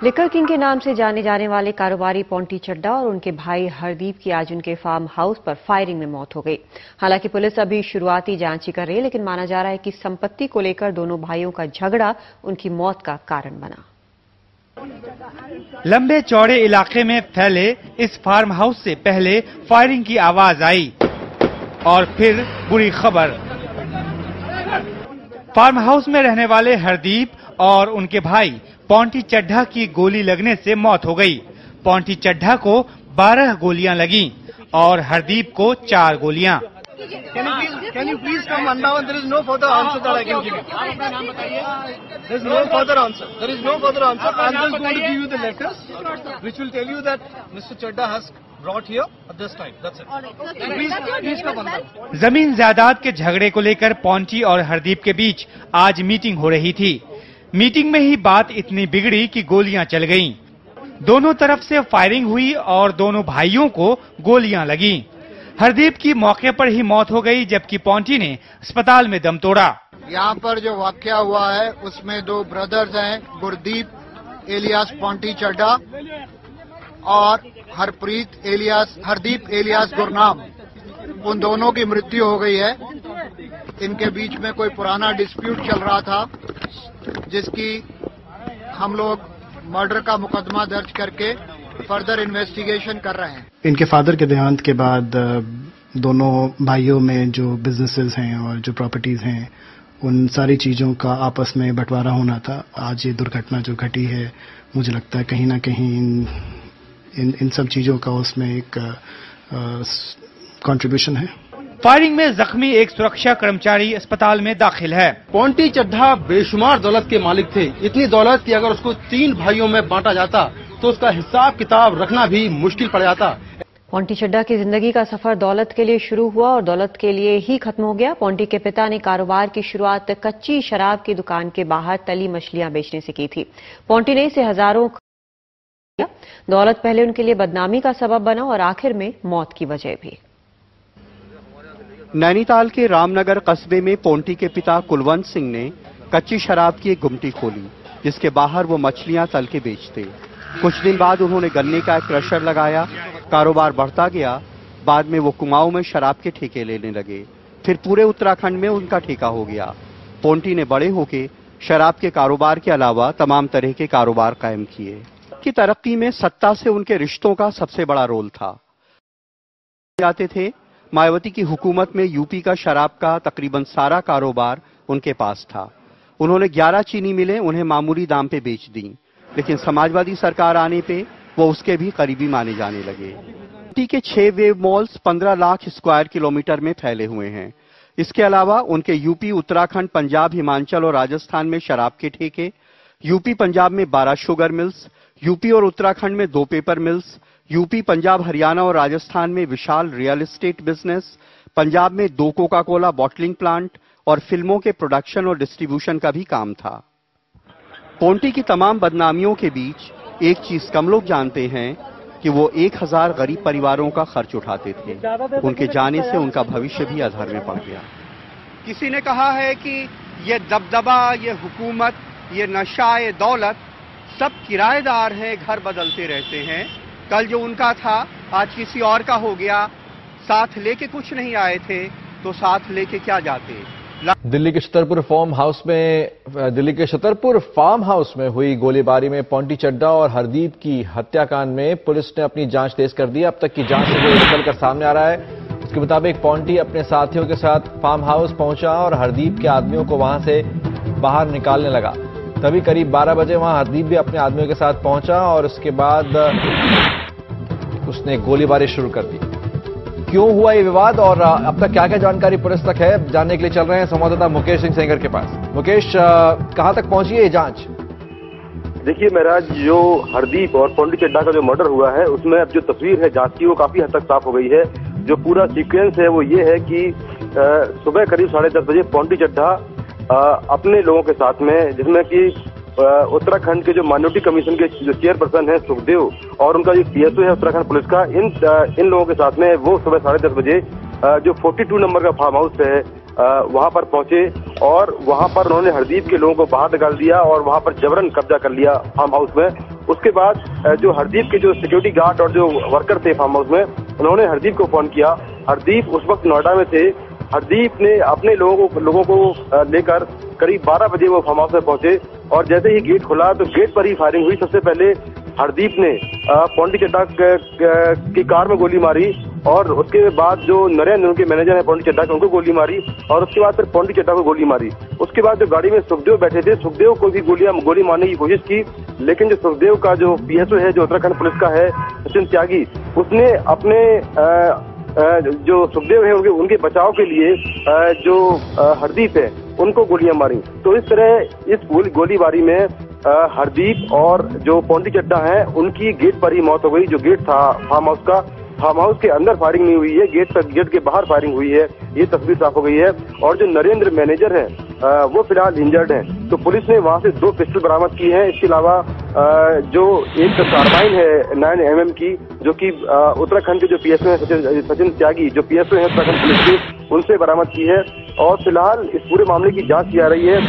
Liquor king के नाम से जाने जाने वाले कारोबारी पोंटी चड्ढा और उनके भाई हरदीप की आज उनके फार्म हाउस पर फायरिंग में मौत हो गई। हालांकि पुलिस अभी शुरुआती जांच ही कर रही है, लेकिन माना जा रहा है कि संपत्ति को लेकर दोनों भाइयों का झगड़ा उनकी मौत का कारण बना। लंबे चौड़े इलाके में फैले इस फार्म हाउस से पहले फायरिंग की आवाज आई और फिर बुरी खबर। फार्म हाउस में रहने वाले हरदीप और उनके भाई पोंटी चड्ढा की गोली लगने से मौत हो गई। पोंटी चड्ढा को 12 गोलियां लगीं और हरदीप को 4 गोलियां। Can you please come on now? There is no further answer that I can give you. There is no further answer. There is no further answer. I am just going to give you the letters, which will tell you that Mr. Chadha has brought here at this time. That's it. Please come on now. जमीन जायदाद के झगड़े को लेकर पोंटी और हरदीप के बीच आज meeting हो रही थी। मीटिंग में ही बात इतनी बिगड़ी कि गोलियां चल गईं। दोनों तरफ से फायरिंग हुई और दोनों भाइयों को गोलियां लगीं। हरदीप की मौके पर ही मौत हो गई, जबकि पोंटी ने अस्पताल में दम तोड़ा। यहाँ पर जो वाकया हुआ है उसमें 2 ब्रदर्स हैं, गुरदीप एलियास पोंटी चड्ढा और हरदीप एलियास गुरनाम। उन दोनों की मृत्यु हो गई है। इनके बीच में कोई पुराना डिस्प्यूट चल रहा था, जिसकी हम लोग मर्डर का मुकदमा दर्ज करके फर्दर इन्वेस्टिगेशन कर रहे हैं। इनके फादर के देहांत के बाद दोनों भाइयों में जो बिजनेसेस हैं और जो प्रॉपर्टीज हैं, उन सारी चीजों का आपस में बंटवारा होना था। आज ये दुर्घटना जो घटी है, मुझे लगता है कहीं ना कहीं इन सब चीजों का उसमें एक कंट्रीब्यूशन है। फायरिंग में जख्मी एक सुरक्षा कर्मचारी अस्पताल में दाखिल है। पोंटी चड्ढा बेशुमार दौलत के मालिक थे। इतनी दौलत कि अगर उसको 3 भाइयों में बांटा जाता तो उसका हिसाब किताब रखना भी मुश्किल पड़ जाता। पोंटी चड्ढा की जिंदगी का सफर दौलत के लिए शुरू हुआ और दौलत के लिए ही खत्म हो गया। पोंटी के पिता ने कारोबार की शुरुआत कच्ची शराब की दुकान के बाहर तली मछलियां बेचने से की थी। पोंटी ने इसे हजारों दौलत पहले उनके लिए बदनामी का सबब बना और आखिर में मौत की वजह भी। नैनीताल के रामनगर कस्बे में पोंटी के पिता कुलवंत सिंह ने कच्ची शराब की एक गुमटी खोली, जिसके बाहर वो मछलियां तल के बेचते। कुछ दिन बाद उन्होंने गन्ने का एक क्रशर लगाया। कारोबार बढ़ता गया। बाद में वो कुमाऊं में शराब के ठेके लेने लगे। फिर पूरे उत्तराखंड में उनका ठेका हो गया। पोंटी ने बड़े होके शराब के कारोबार के अलावा तमाम तरह के कारोबार कायम किए। की तरक्की में सत्ता से उनके रिश्तों का सबसे बड़ा रोल था। जाते थे मायावती की हुकूमत में यूपी का शराब का तकरीबन सारा कारोबार उनके पास था। उन्होंने 11 चीनी मिलें उन्हें मामूली दाम पे बेच दी, लेकिन समाजवादी सरकार आने पे वो उसके भी करीबी माने जाने लगे। यूपी के 6 wave malls 15 lakh square kilometre में फैले हुए हैं। इसके अलावा उनके यूपी, उत्तराखंड, पंजाब, हिमाचल और राजस्थान में शराब के ठेके, यूपी पंजाब में 12 शुगर मिल्स, यूपी और उत्तराखंड में 2 paper mills, UP, Punjab, Haryana और राजस्थान में विशाल रियल एस्टेट बिजनेस, पंजाब में 2 कोका कोला बॉटलिंग प्लांट और फिल्मों के प्रोडक्शन और डिस्ट्रीब्यूशन का भी काम था। पोंटी की तमाम बदनामियों के बीच एक चीज कम लोग जानते हैं कि वो 1000 गरीब परिवारों का खर्च उठाते थे। उनके जाने से उनका भविष्य भी अधर में पड़ गया। किसी ने कहा है कि ये दबदबा, ये हुकूमत, ये नशा, ये दौलत सब किराएदार हैं, घर बदलते रहते हैं। कल जो उनका था आज किसी और का हो गया। साथ लेके कुछ नहीं आए थे तो साथ लेके क्या जाते। दिल्ली के छतरपुर फार्म हाउस में हुई गोलीबारी में पोंटी चड्ढा और हरदीप की हत्याकांड में पुलिस ने अपनी जांच तेज कर दी। अब तक की जांच से जो निकलकर सामने आ रहा है, उसके मुताबिक पोंटी अपने साथियों के साथ फार्म हाउस पहुंचा और हरदीप के आदमियों को वहां से बाहर निकालने लगा। तभी करीब 12 बजे वहां हरदीप भी अपने आदमियों के साथ पहुंचा और उसके बाद उसने गोलीबारी शुरू कर दी। क्यों हुआ ये विवाद और अब तक क्या क्या जानकारी पुलिस तक है, जानने के लिए चल रहे हैं संवाददाता मुकेश सिंह सेंगर के पास। मुकेश, कहां तक पहुंची है ये जांच? देखिए महराज, जो हरदीप और पोंटी चड्ढा का जो मर्डर हुआ है उसमें अब जो तस्वीर है जांच की वो काफी हद तक साफ हो गई है। जो पूरा सीक्वेंस है वो ये है कि सुबह करीब 10:30 बजे पोंटी चड्ढा अपने लोगों के साथ में, जिसमें कि उत्तराखंड के जो माइनॉरिटी कमीशन के जो चेयरपर्सन है सुखदेव और उनका जो पीएसओ है उत्तराखंड पुलिस का, इन लोगों के साथ में वो सुबह 10:30 बजे जो 42 नंबर का फार्म हाउस है वहां पर पहुंचे और वहां पर उन्होंने हरदीप के लोगों को बाहर निकाल दिया और वहां पर जबरन कब्जा कर लिया फार्म हाउस में। उसके बाद जो हरदीप के जो सिक्योरिटी गार्ड और जो वर्कर थे फार्म हाउस में, उन्होंने हरदीप को फोन किया। हरदीप उस वक्त नोएडा में थे। हरदीप ने अपने लोगों को लेकर करीब 12 बजे वो फार्म हाउस में पहुंचे और जैसे ही गेट खुला तो गेट पर ही फायरिंग हुई। सबसे पहले हरदीप ने पोंटी चड्ढा की कार में गोली मारी और उसके बाद जो नरेंद्र उनके मैनेजर है पोंटी चड्ढा के, उनको गोली मारी और उसके बाद फिर पोंटी चड्ढा को गोली मारी। उसके बाद जो गाड़ी में सुखदेव बैठे थे, सुखदेव को भी गोली मारने की कोशिश की, लेकिन जो सुखदेव का जो पीएसओ है, जो उत्तराखंड पुलिस का है, सचिन त्यागी, उसने अपने जो सुखदेव है उनके बचाव के लिए जो हरदीप है उनको गोलियां मारी। तो इस तरह इस गोलीबारी में हरदीप और जो पोंटी चड्ढा है उनकी गेट पर ही मौत हो गई। जो गेट था फार्म हाउस का, फार्म हाउस के अंदर फायरिंग नहीं हुई है, गेट के बाहर फायरिंग हुई है, ये तस्वीर साफ हो गई है। और जो नरेंद्र मैनेजर है वो फिलहाल इंजर्ड है। तो पुलिस ने वहां से 2 पिस्टल बरामद की है। इसके अलावा जो एक कार्बाइन है 9mm की, जो कि उत्तराखंड के जो पीएसओ है सचिन त्यागी, जो पीएसओ है उत्तराखंड पुलिस के, उनसे बरामद की है। और फिलहाल इस पूरे मामले की जांच की जा रही है।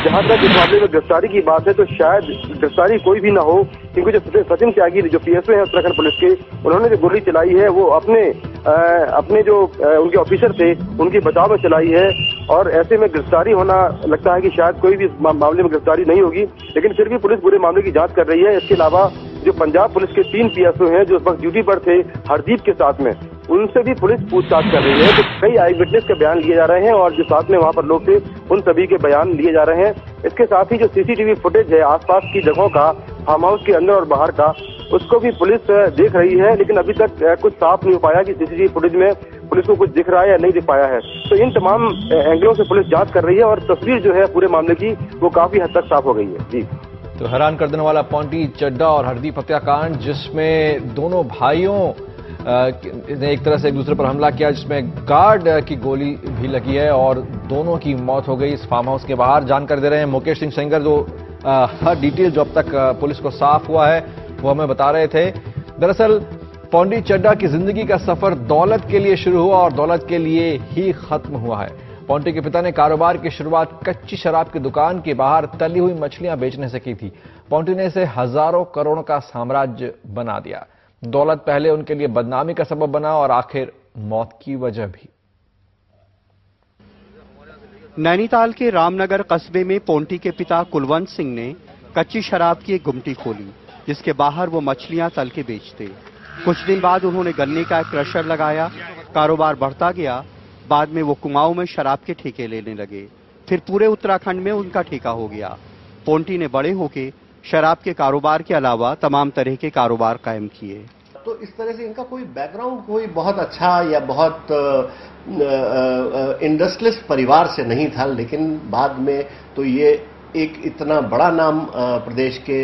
जहां तक इस मामले में गिरफ्तारी की बात है तो शायद गिरफ्तारी कोई भी ना हो, क्योंकि जो सचिन त्यागी जो पीएसओ है उत्तराखंड पुलिस के, उन्होंने जो गोली चलाई है वो अपने जो उनके ऑफिसर थे उनके बचाव में चलाई है। और ऐसे में गिरफ्तारी होना लगता है कि शायद कोई भी मामले में गिरफ्तारी नहीं होगी, लेकिन फिर भी पुलिस पूरे मामले की जांच कर रही है। इसके अलावा जो पंजाब पुलिस के 3 पीएसओ हैं जो उस वक्त ड्यूटी पर थे हरदीप के साथ में, उनसे भी पुलिस पूछताछ कर रही है। तो कई आई विटनेस के बयान लिए जा रहे हैं और जो साथ में वहां पर लोग थे उन सभी के बयान लिए जा रहे हैं। इसके साथ ही जो सीसीटीवी फुटेज है आसपास की जगहों का, फार्म हाउस के अंदर और बाहर का, उसको भी पुलिस देख रही है, लेकिन अभी तक कुछ साफ नहीं हो पाया कि सीसीटीवी फुटेज में पुलिस को कुछ दिख रहा है या नहीं दिख पाया है। तो इन तमाम एंगलों से पुलिस जांच कर रही है और तस्वीर जो है पूरे मामले की वो काफी हद तक साफ हो गई है। जी, तो हैरान कर देने वाला पोंटी चड्ढा और हरदीप हत्याकांड, जिसमें दोनों भाइयों ने एक तरह से एक दूसरे पर हमला किया, जिसमें गार्ड की गोली भी लगी है और दोनों की मौत हो गई इस फार्म हाउस के बाहर। जानकारी दे रहे हैं मुकेश सिंह सेंगर, जो हर डिटेल जो अब तक पुलिस को साफ हुआ है वो हमें बता रहे थे। दरअसल पोंटी चड्ढा की जिंदगी का सफर दौलत के लिए शुरू हुआ और दौलत के लिए ही खत्म हुआ है। पोंटी के पिता ने कारोबार की शुरुआत कच्ची शराब की दुकान के बाहर तली हुई मछलियां बेचने से की थी। पोंटी ने इसे हजारों करोड़ का साम्राज्य बना दिया। दौलत पहले उनके लिए बदनामी का सबब बना और आखिर मौत की वजह भी। नैनीताल के रामनगर कस्बे में पोंटी के पिता कुलवंत सिंह ने कच्ची शराब की एक गुमटी खोली, जिसके बाहर वो मछलियां तल के बेचते। कुछ दिन बाद उन्होंने गन्ने का क्रशर लगाया। कारोबार बढ़ता गया। बाद में वो कुमाऊं में शराब के ठेके लेने लगे। फिर पूरे उत्तराखंड में उनका ठेका हो गया। पोंटी ने बड़े होके शराब के कारोबार के अलावा तमाम तरह के कारोबार कायम किए। तो इस तरह से इनका कोई बैकग्राउंड कोई बहुत अच्छा या बहुत इंडस्ट्रियलिस्ट परिवार से नहीं था, लेकिन बाद में तो ये एक इतना बड़ा नाम प्रदेश के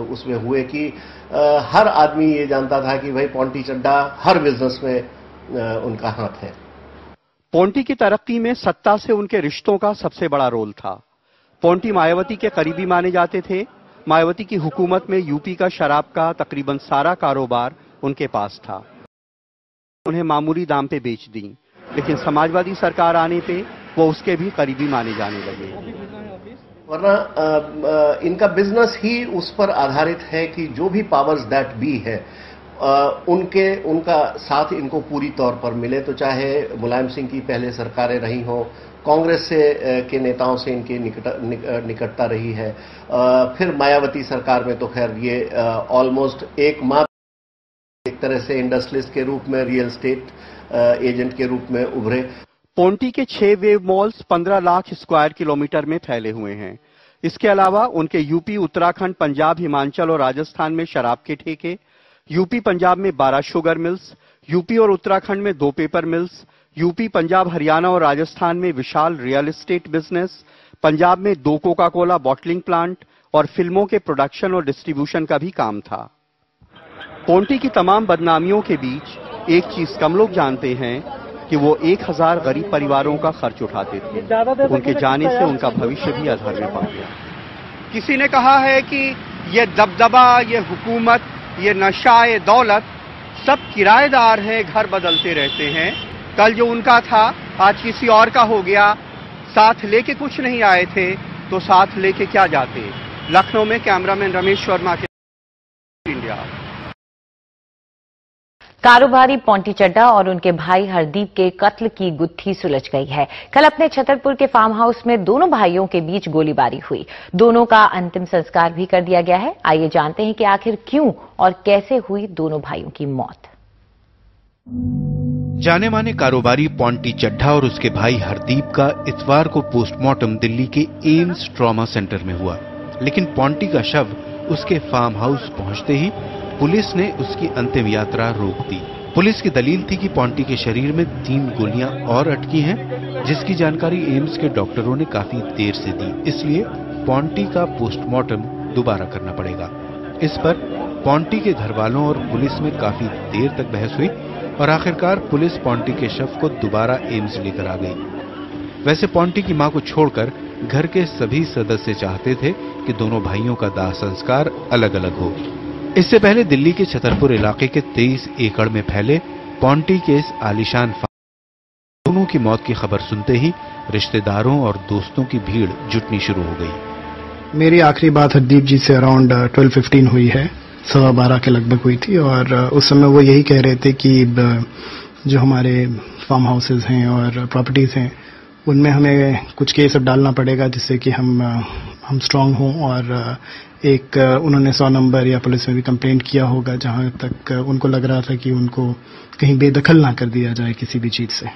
उसमें हुए कि हर आदमी ये जानता था कि भाई पोंटी चड्ढा हर बिजनेस में उनका हाथ है। पोंटी की तरक्की में सत्ता से उनके रिश्तों का सबसे बड़ा रोल था। पोंटी मायावती के करीबी माने जाते थे। मायावती की हुकूमत में यूपी का शराब का तकरीबन सारा कारोबार उनके पास था। उन्हें मामूली दाम पे बेच दी, लेकिन समाजवादी सरकार आने पे वो उसके भी करीबी माने जाने लगे। वरना इनका बिजनेस ही उस पर आधारित है कि जो भी पावर्स दैट बी है उनका साथ इनको पूरी तौर पर मिले। तो चाहे मुलायम सिंह की पहले सरकारें रही हों, कांग्रेस के नेताओं से इनकी निकटता रही है, फिर मायावती सरकार में तो खैर ये ऑलमोस्ट एक तरह से इंडस्ट्रियलिस्ट के रूप में, रियल एस्टेट एजेंट के रूप में उभरे। पोंटी के 6 wave malls 15 lakh square kilometre में फैले हुए हैं। इसके अलावा उनके यूपी, उत्तराखंड, पंजाब, हिमाचल और राजस्थान में शराब के ठेके, यूपी पंजाब में 12 शुगर मिल्स, यूपी और उत्तराखंड में 2 paper mills, UP Punjab Haryana और राजस्थान में विशाल रियल एस्टेट बिजनेस, पंजाब में 2 कोका कोला बॉटलिंग प्लांट और फिल्मों के प्रोडक्शन और डिस्ट्रीब्यूशन का भी काम था। पोंटी की तमाम बदनामियों के बीच एक चीज कम लोग जानते हैं कि वो 1000 गरीब परिवारों का खर्च उठाते थे। उनके जाने से उनका भविष्य भी अधर में पड़ गया। किसी ने कहा है कि ये दबदबा, ये हुकूमत, ये नशा, ये दौलत सब किराएदार हैं, घर बदलते रहते हैं। कल जो उनका था आज किसी और का हो गया। साथ लेके कुछ नहीं आए थे तो साथ लेके क्या जाते। लखनऊ में कैमरामैन रमेश वर्मा के इंडिया। कारोबारी पोंटी चड्ढा और उनके भाई हरदीप के कत्ल की गुत्थी सुलझ गई है। कल अपने छतरपुर के फार्म हाउस में दोनों भाइयों के बीच गोलीबारी हुई। दोनों का अंतिम संस्कार भी कर दिया गया है। आइए जानते हैं कि आखिर क्यों और कैसे हुई दोनों भाइयों की मौत। जाने माने कारोबारी पोंटी चड्ढा और उसके भाई हरदीप का इतवार को पोस्टमार्टम दिल्ली के एम्स ट्रॉमा सेंटर में हुआ, लेकिन पोंटी का शव उसके फार्म हाउस पहुंचते ही पुलिस ने उसकी अंतिम यात्रा रोक दी। पुलिस की दलील थी कि पोंटी के शरीर में 3 गोलियां और अटकी हैं, जिसकी जानकारी एम्स के डॉक्टरों ने काफी देर से दी, इसलिए पोंटी का पोस्टमार्टम दोबारा करना पड़ेगा। इस पर पोंटी के घर वालों और पुलिस में काफी देर तक बहस हुई और आखिरकार पुलिस पोंटी के शव को दोबारा एम्स लेकर आ गई। वैसे पोंटी की मां को छोड़कर घर के सभी सदस्य चाहते थे कि दोनों भाइयों का दाह संस्कार अलग अलग हो। इससे पहले दिल्ली के छतरपुर इलाके के 23 एकड़ में फैले पोंटी के इस आलीशान दोनों की मौत की खबर सुनते ही रिश्तेदारों और दोस्तों की भीड़ जुटनी शुरू हो गई। मेरी आखिरी बात हरदीप जी से अराउंड 12:15 हुई है, 12:15 के लगभग हुई थी और उस समय वो यही कह रहे थे कि जो हमारे फार्म हाउसेज हैं और प्रॉपर्टीज हैं उनमें हमें कुछ केस अब डालना पड़ेगा जिससे कि हम स्ट्रांग हों और एक उन्होंने 100 नंबर या पुलिस में भी कंप्लेंट किया होगा जहां तक उनको लग रहा था कि उनको कहीं बेदखल ना कर दिया जाए किसी भी चीज से।